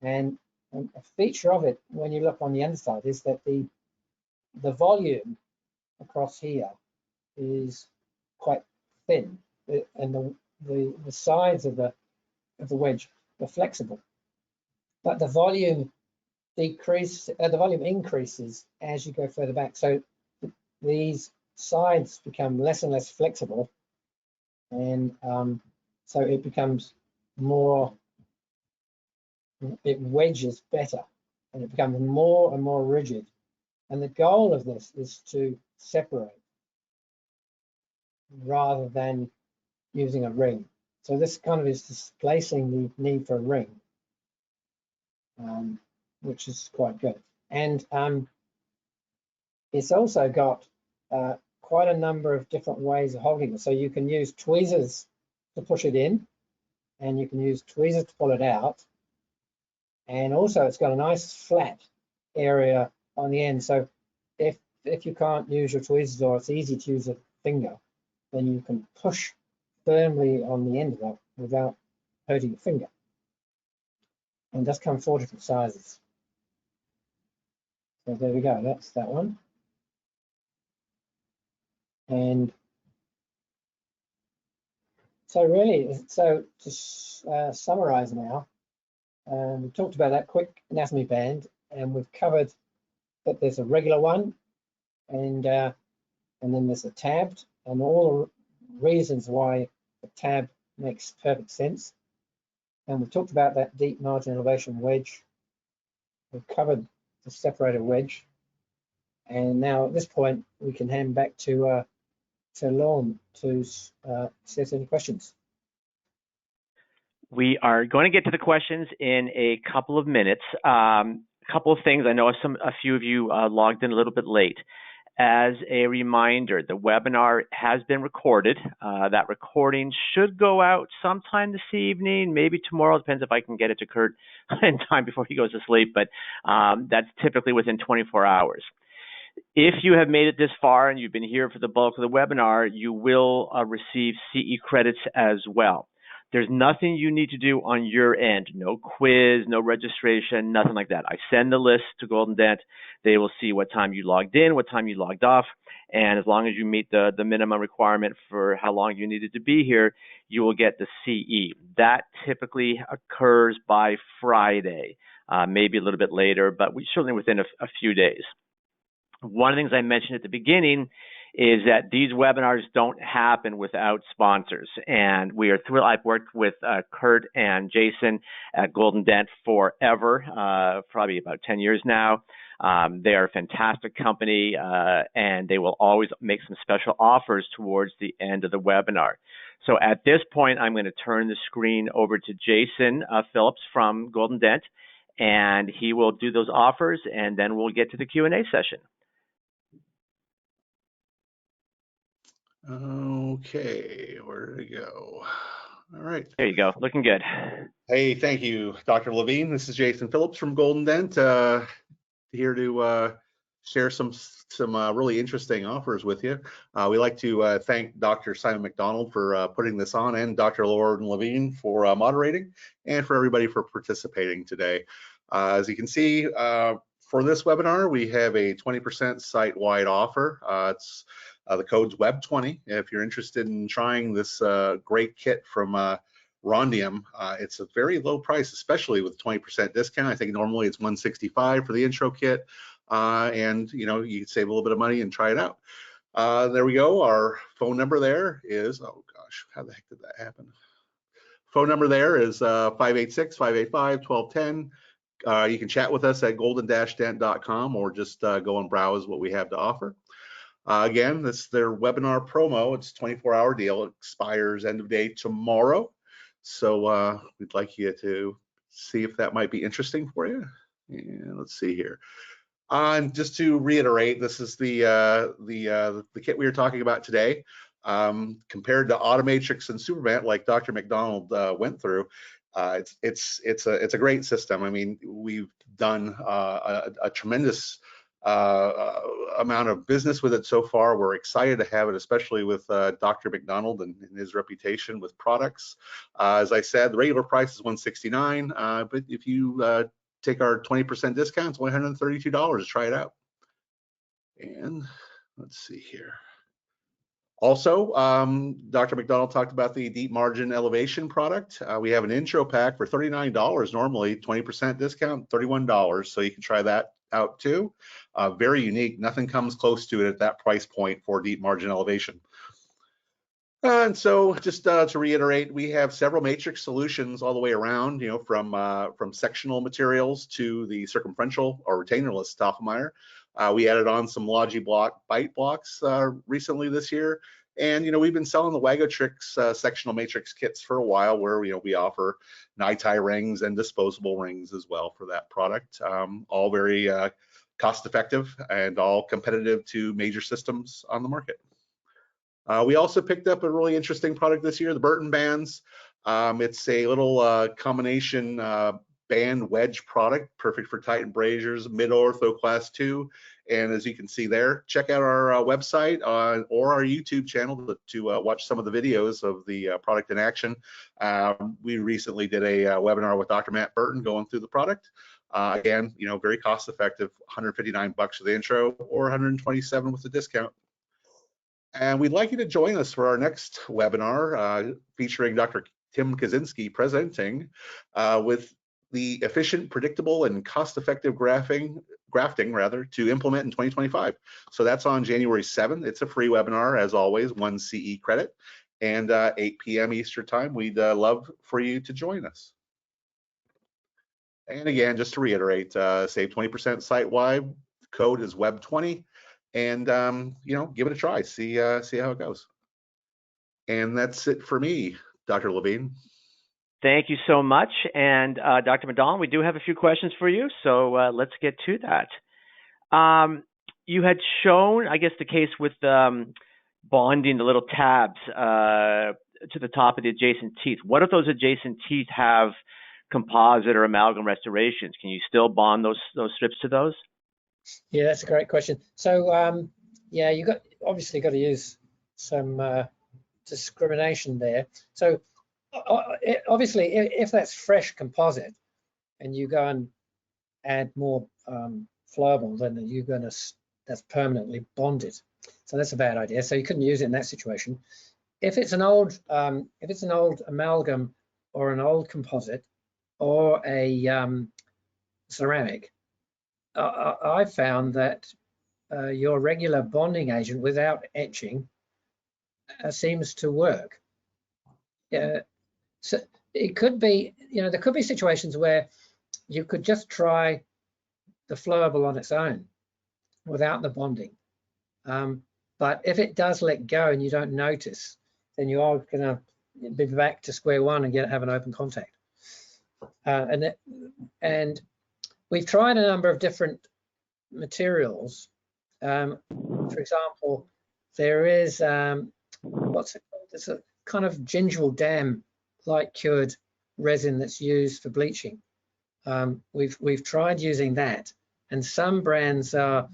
And a feature of it, when you look on the underside, is that the volume across here is quite thin, and the sides of the wedge are flexible, but the volume increases as you go further back. So these sides become less and less flexible, and so it becomes more, it wedges better, and it becomes more and more rigid. And the goal of this is to separate rather than using a ring. So this kind of is displacing the need for a ring, which is quite good. And it's also got quite a number of different ways of holding it. So you can use tweezers to push it in, and you can use tweezers to pull it out. And also it's got a nice flat area on the end. So if you can't use your tweezers, or it's easy to use a finger, then you can push firmly on the end of that without hurting your finger. And it does come 4 different sizes. So there we go, that's that one. And so really, so to summarize now, we talked about that quick anatomy band, and we've covered that there's a regular one, and then there's a tabbed, and all the reasons why the tab makes perfect sense. And we talked about that deep margin elevation wedge. We've covered the separator wedge, and now at this point we can hand back to Lorne to see if any questions. We are going to get to the questions in a couple of minutes. A couple of things. I know a few of you logged in a little bit late. As a reminder, the webinar has been recorded. That recording should go out sometime this evening, maybe tomorrow. Depends if I can get it to Kurt in time before he goes to sleep, but that's typically within 24 hours. If you have made it this far and you've been here for the bulk of the webinar, you will receive CE credits as well. There's nothing you need to do on your end. No quiz, no registration, nothing like that. I send the list to GoldenDent. They will see what time you logged in, what time you logged off, and as long as you meet the minimum requirement for how long you needed to be here, you will get the CE. That typically occurs by Friday, maybe a little bit later, but certainly within a few days. One of the things I mentioned at the beginning is that these webinars don't happen without sponsors, and we are thrilled. I've worked with Kurt and Jason at GoldenDent forever, probably about 10 years now. They are a fantastic company, and they will always make some special offers towards the end of the webinar. So at this point, I'm going to turn the screen over to Jason Phillips from GoldenDent, and he will do those offers, and then we'll get to the Q&A session. Okay, where did it go? All right. There you go, looking good. Hey, thank you, Dr. Levine. This is Jason Phillips from GoldenDent, here to share some really interesting offers with you. We like to thank Dr. Simon McDonald for putting this on, and Dr. Lauren Levine for moderating, and for everybody for participating today. As you can see, for this webinar, we have a 20% site-wide offer. It's the code's Web20. If you're interested in trying this great kit from rhondium, it's a very low price, especially with 20% discount. I think normally it's $165 for the intro kit, and you know, you can save a little bit of money and try it out. There we go. Our phone number there is, oh gosh, how the heck did that happen? Phone number there is 586-585-1210. You can chat with us at golden-dent.com or just go and browse what we have to offer. Again, this is their webinar promo. It's a 24-hour deal. It expires end of day tomorrow. So we'd like you to see if that might be interesting for you. And let's see here. And just to reiterate, this is the kit we were talking about today. Compared to Automatrix and Superband, like Dr. McDonald went through, it's a great system. I mean, we've done a tremendous amount of business with it so far. We're excited to have it, especially with Dr. McDonald and his reputation with products. As I said, the regular price is $169, but if you take our 20% discount, it's only $132 to try it out. And let's see here. Also, Dr. McDonald talked about the deep margin elevation product. We have an intro pack for $39 normally, 20% discount, $31. So you can try that out too. Very unique. Nothing comes close to it at that price point for deep margin elevation. And so just to reiterate, we have several matrix solutions all the way around, you know, from sectional materials to the circumferential or retainerless Stoffmeyer. We added on some Logi-Block bite blocks recently this year. And, you know, we've been selling the Wagotrix sectional matrix kits for a while where, you know, we offer NiTi rings and disposable rings as well for that product. All very cost effective and all competitive to major systems on the market. We also picked up a really interesting product this year, the Burton Bands. It's a little combination band wedge product, perfect for tight braziers, mid-ortho class 2. And as you can see there, check out our website or our YouTube channel to watch some of the videos of the product in action. We recently did a webinar with Dr. Matt Burton going through the product. Again, you know, very cost effective, $159 for the intro or $127 with the discount. And we'd like you to join us for our next webinar featuring Dr. Tim Kaczynski presenting with the efficient, predictable, and cost-effective grafting to implement in 2025. So that's on January 7th. It's a free webinar, as always, 1 CE credit, and 8 p.m. Eastern time. We'd love for you to join us. And again, just to reiterate, save 20% site-wide. Code is Web20. And you know, give it a try. See how it goes. And that's it for me, Dr. Levine. Thank you so much. And Dr. McDonald, we do have a few questions for you, so let's get to that. You had shown, I guess, the case with bonding the little tabs to the top of the adjacent teeth. What if those adjacent teeth have composite or amalgam restorations? Can you still bond those strips to those? Yeah, that's a great question. So yeah, you obviously got to use some discrimination there. So obviously, if that's fresh composite and you go and add more flowable, then that's permanently bonded. So that's a bad idea. So you couldn't use it in that situation. If it's an old amalgam or an old composite or a ceramic, I found that your regular bonding agent without etching seems to work. So it could be, you know, there could be situations where you could just try the flowable on its own without the bonding. But if it does let go and you don't notice, then you are going to be back to square one and have an open contact. And we've tried a number of different materials. For example, there is what's it called? It's a kind of gingival dam light cured resin that's used for bleaching. We've tried using that, and some brands are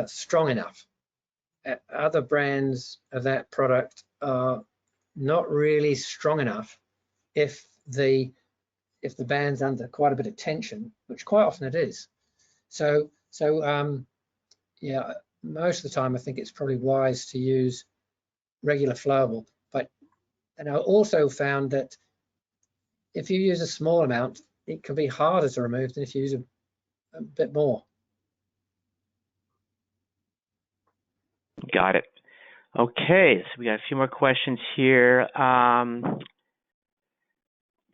strong enough. Other brands of that product are not really strong enough if the band's under quite a bit of tension, which quite often it is. So yeah, most of the time I think it's probably wise to use regular flowable. And I also found that if you use a small amount, it can be harder to remove than if you use a bit more. Got it. Okay, so we got a few more questions here.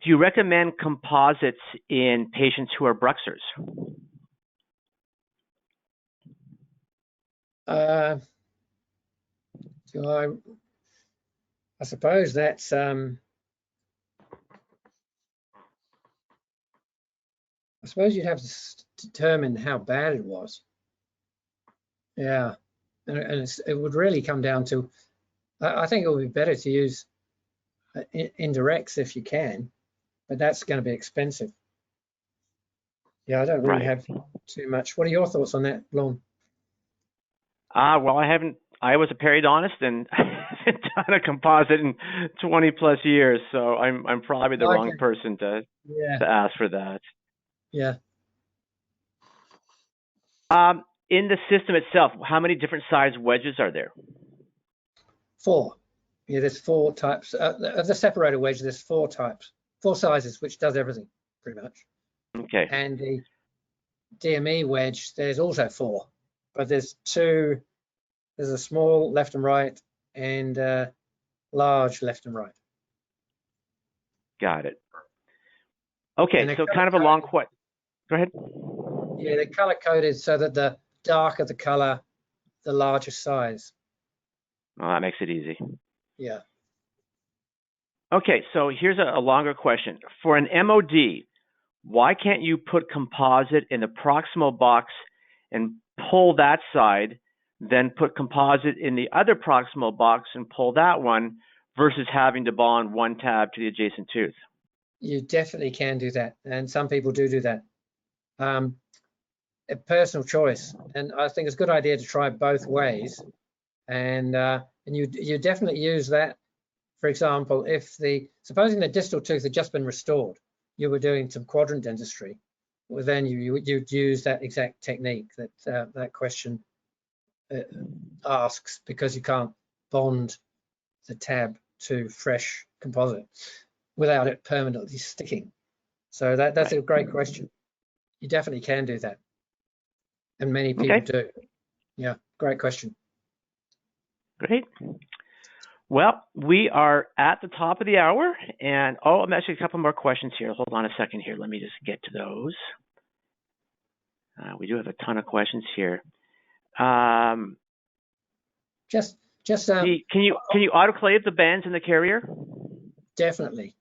Do you recommend composites in patients who are bruxers? So I suppose that's I suppose you'd have to determine how bad it was. Yeah, and it would really come down to, I think it would be better to use indirects if you can, but that's going to be expensive. Yeah, I don't really have too much. What are your thoughts on that, Lorne? Well, I was a periodontist and haven't done a composite in 20 plus years, so I'm probably the wrong person to ask for that. Yeah. In the system itself, how many different size wedges are there? 4. Yeah, there's 4 types. Of the separator wedge, there's 4 types, 4 sizes, which does everything, pretty much. Okay. And the DME wedge, there's also 4, but there's 2. There's a small left and right and large left and right. Got it. Okay, so kind of a long question. Go ahead. Yeah, they're color coded so that the darker the color, the larger size. Oh, that makes it easy. Yeah. Okay, so here's a longer question. For an MOD, why can't you put composite in the proximal box and pull that side, then put composite in the other proximal box and pull that one, versus having to bond one tab to the adjacent tooth? You definitely can do that, and some people do that. A personal choice, and I think it's a good idea to try both ways. And you definitely use that. For example, if supposing the distal tooth had just been restored, you were doing some quadrant dentistry, well, then you'd use that exact technique that that question asks, because you can't bond the tab to fresh composite without it permanently sticking. So that's a great question. You definitely can do that, and many people do. Yeah, great question. Great. Well, we are at the top of the hour, and I'm actually a couple more questions here. Hold on a second here. Let me just get to those. We do have a ton of questions here. Can you autoclave the bands in the carrier? Definitely.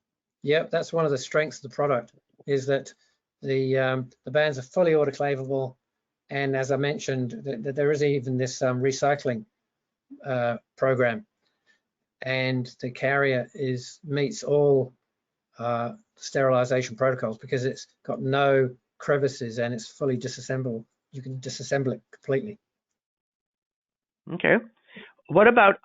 Yep, that's one of the strengths of the product, is that the bands are fully autoclavable, and as I mentioned, there is even this recycling program, and the carrier meets all sterilization protocols because it's got no crevices and it's fully disassemblable. You can disassemble it completely. Okay. What about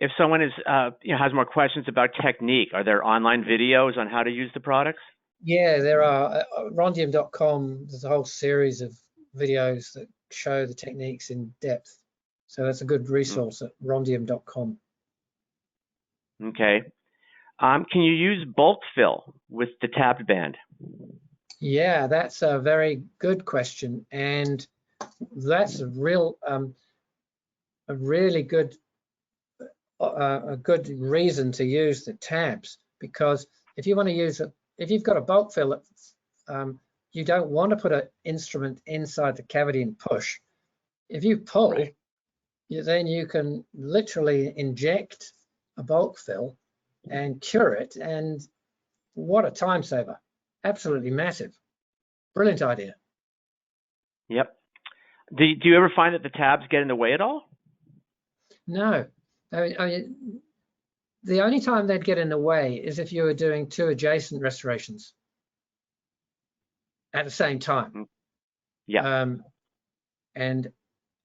if someone has more questions about technique? Are there online videos on how to use the products? Yeah, there are. Rhondium.com, there's a whole series of videos that show the techniques in depth. So that's a good resource at rhondium.com. Okay. Can you use bulk fill with the tabbed band? Yeah, that's a very good question, and that's a really good reason to use the tabs, because if you want to use it, if you've got a bulk fill, you don't want to put an instrument inside the cavity and push. If you pull, then you can literally inject a bulk fill and cure it, and what a time saver. Absolutely massive. Brilliant idea. Yep. Do you ever find that the tabs get in the way at all? No. I mean, the only time they'd get in the way is if you were doing 2 adjacent restorations at the same time. Yeah. And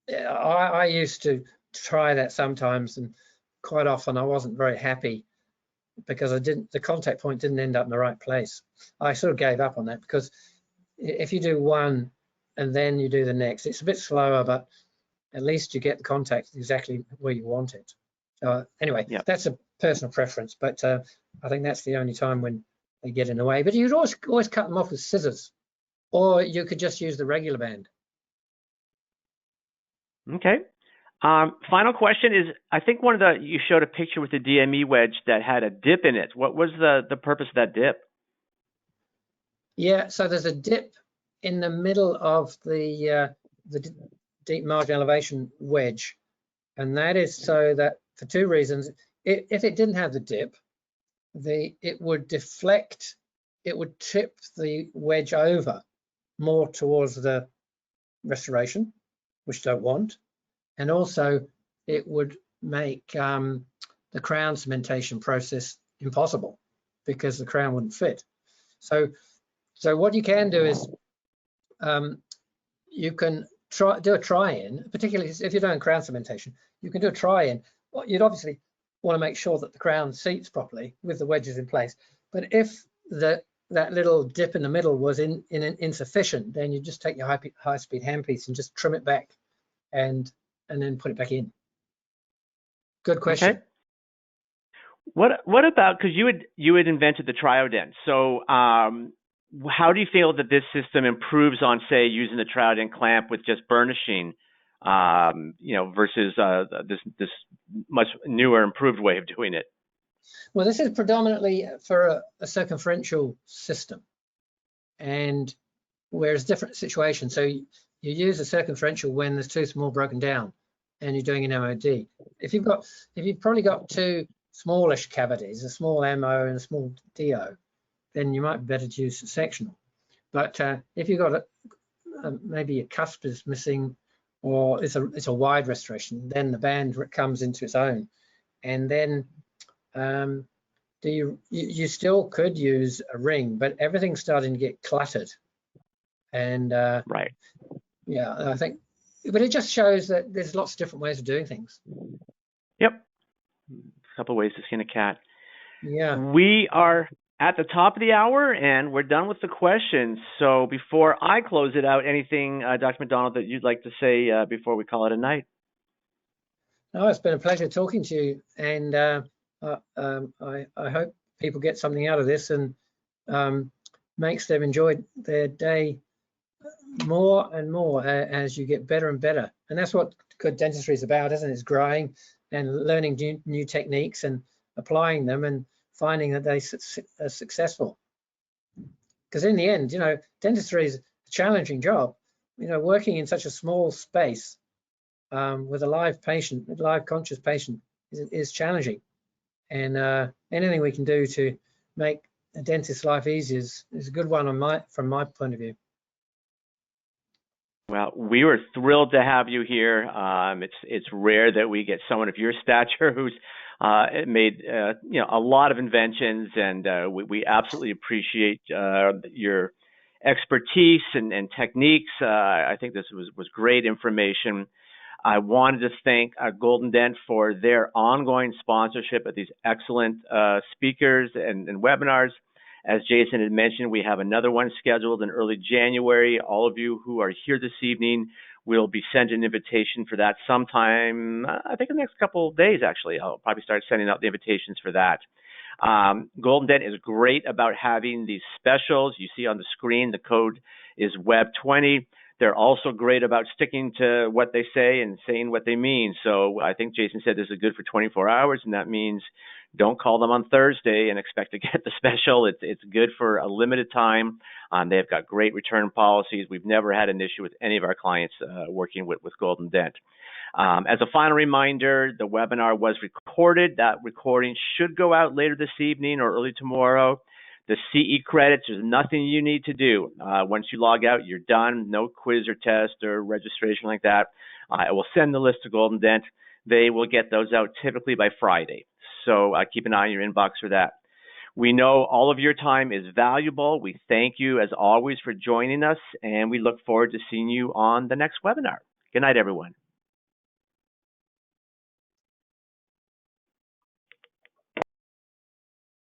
I used to try that sometimes, and quite often I wasn't very happy because the contact point didn't end up in the right place. I sort of gave up on that, because if you do one and then you do the next, it's a bit slower, but at least you get the contact exactly where you want it. Anyway, that's a personal preference, but I think that's the only time when they get in the way. But you'd always cut them off with scissors, or you could just use the regular band. Okay. Final question is, I think you showed a picture with the DME wedge that had a dip in it. What was the purpose of that dip? Yeah, so there's a dip in the middle of the deep margin elevation wedge, and that is so that for two reasons. If it didn't have the dip, it would deflect, it would tip the wedge over more towards the restoration, which you don't want, and also it would make the crown cementation process impossible because the crown wouldn't fit. So what you can do is you can do a try-in, particularly if you're doing crown cementation. You can do a try-in. Well, you'd obviously want to make sure that the crown seats properly with the wedges in place. But if that little dip in the middle was insufficient, then you just take your high-speed handpiece and just trim it back, and then put it back in. Good question. Okay. What about, because you had invented the TrioDent, so how do you feel that this system improves on, say, using the TrioDent clamp with just burnishing, versus this much newer, improved way of doing it? Well, this is predominantly for a circumferential system, and whereas different situations. So you use a circumferential when there's tooth more broken down, and you're doing an MOD. If you've probably got two smallish cavities, a small MO and a small DO, then you might be better to use a sectional. But if you've got maybe a cusp is missing, or it's a wide restoration, then the band comes into its own, and then you still could use a ring, but everything's starting to get cluttered. And right. Yeah, I think, but it just shows that there's lots of different ways of doing things. Yep. A couple ways to skin a cat. Yeah. We are at the top of the hour, and we're done with the questions. So before I close it out, anything, Dr. McDonald, that you'd like to say before we call it a night? No, it's been a pleasure talking to you, and I hope people get something out of this and makes them enjoy their day more and more as you get better and better. And that's what good dentistry is about, isn't it? It's growing and learning new techniques and applying them and finding that they are successful. Because in the end, dentistry is a challenging job. Working in such a small space with a live patient, a live conscious patient, is challenging. And anything we can do to make a dentist's life easier is a good one from my point of view. Well, we were thrilled to have you here. It's rare that we get someone of your stature who's made a lot of inventions, and we absolutely appreciate your expertise and techniques. I think this was great information. I wanted to thank GoldenDent for their ongoing sponsorship of these excellent speakers and webinars. As Jason had mentioned, we have another one scheduled in early January. All of you who are here this evening will be sent an invitation for that sometime, I think in the next couple of days, actually. I'll probably start sending out the invitations for that. GoldenDent is great about having these specials. You see on the screen, the code is WEB20. They're also great about sticking to what they say and saying what they mean. So I think Jason said this is good for 24 hours, and that means don't call them on Thursday and expect to get the special. It's good for a limited time. They've got great return policies. We've never had an issue with any of our clients working with GoldenDent. As a final reminder, the webinar was recorded. That recording should go out later this evening or early tomorrow. The CE credits, there's nothing you need to do. Once you log out, you're done. No quiz or test or registration like that. I will send the list to GoldenDent. They will get those out typically by Friday. So keep an eye on your inbox for that. We know all of your time is valuable. We thank you, as always, for joining us, and we look forward to seeing you on the next webinar. Good night, everyone.